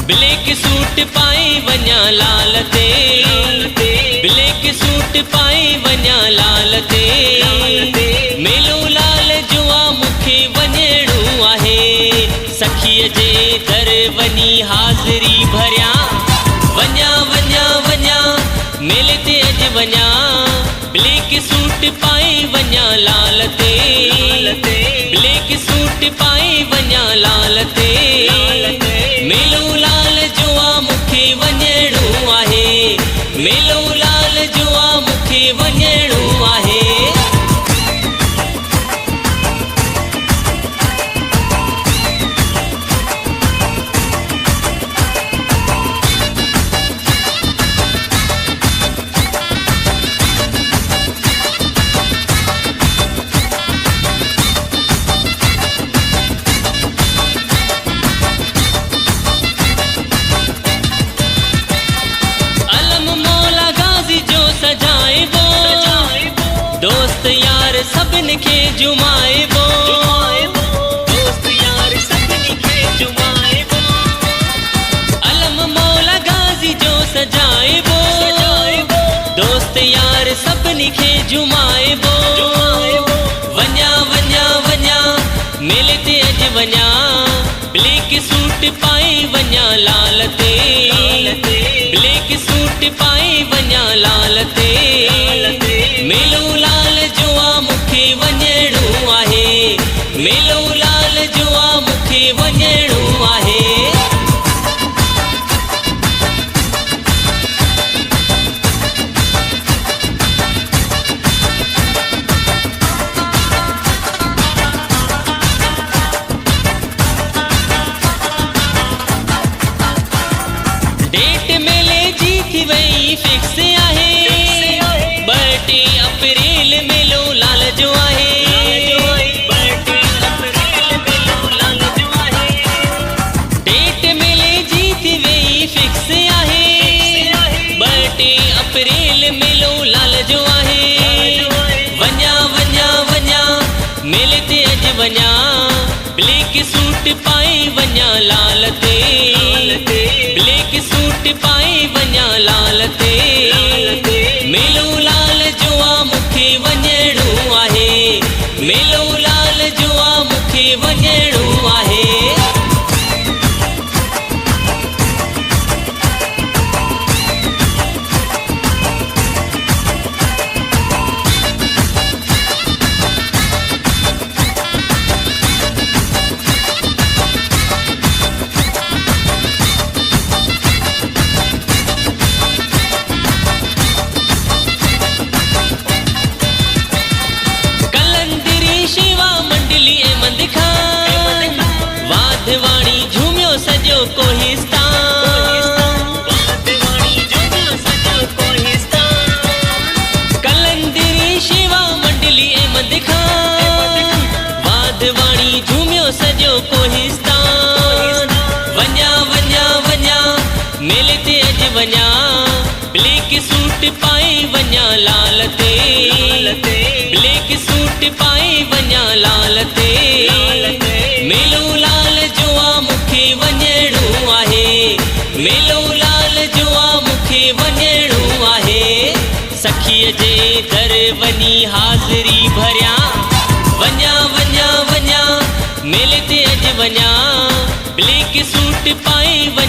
Black suit पाए वञा लाल ते, ब्लैक सूट पाए वञा लाल ते, मेलो लाल जो आ मूंखे वञणो आहे, सखीअ जे दर वञी हाज़री भरियां, वञा वञा वञा मेले ते अॼु वञा, ब्लैक सूट पाए वञा लाल ते, ब्लैक सूट पाए वञा लाल ते, मेलो लाल जो आ मूंखे वञणो आहे, मेलो लाल जो आ मूंखे वञणो आहे। दोस्त यार सभिनी खे जुमाइबो, दोस्त यार सभिनी खे जुमाइबो, अलम मौला गाज़ी जो सजाइबो, दोस्त यार सभिनी खे जुमाइबो, वञा वञा वञा मेले ते अॼु वञा, ब्लैक सूट पाए वञा लाल ते, ब्लैक सूट पाए वञा लाल ते, मेलो लाल जो आ मूंखे वञणो आहे, मेलो लाल जो आ मूंखे वञणो आहे। डेट मेले जी थी वई फिक्स आहे, 2 अप्रैल मेलो लाल जो आहे, 2 अप्रैल मेलो लाल जो आहे, डेट मेले जी थी वई फिक्स आहे, 2 अप्रैल मेलो लाल जो आहे, वञा वञा वञा मेले ते अॼु वञा, ब्लैक सूट पाए वञा लाल ते, ब्लैक सूट पाए वञा लाल ते, मेलो लाल जो आ मूंखे वञणो आहे, मेलो लाल जो आ मूंखे वञणो आहे। वाधवाणी झूमियो सॼो कोहिस्तान, वाधवाणी झूमियो सॼो कोहिस्तान, कलंदरी शेवा मंडली अहमद खान, वाधवाणी झूमियो सॼो कोहिस्तान, वञा वञा वञा मेले ते अॼु वञा, ब्लैक सूट पाए वञा लाल ते, ब्लैक सूट पाए वञा लाल ते, मेलो लाल जो आ मूंखे वञणो आहे, मेलो लाल जो आ मूंखे वञणो आहे, सखीअ जे दर वञी हाज़री भरियां, वञा वञा वञा मेले ते अॼु वञा, ब्लैक सूट पाए वञा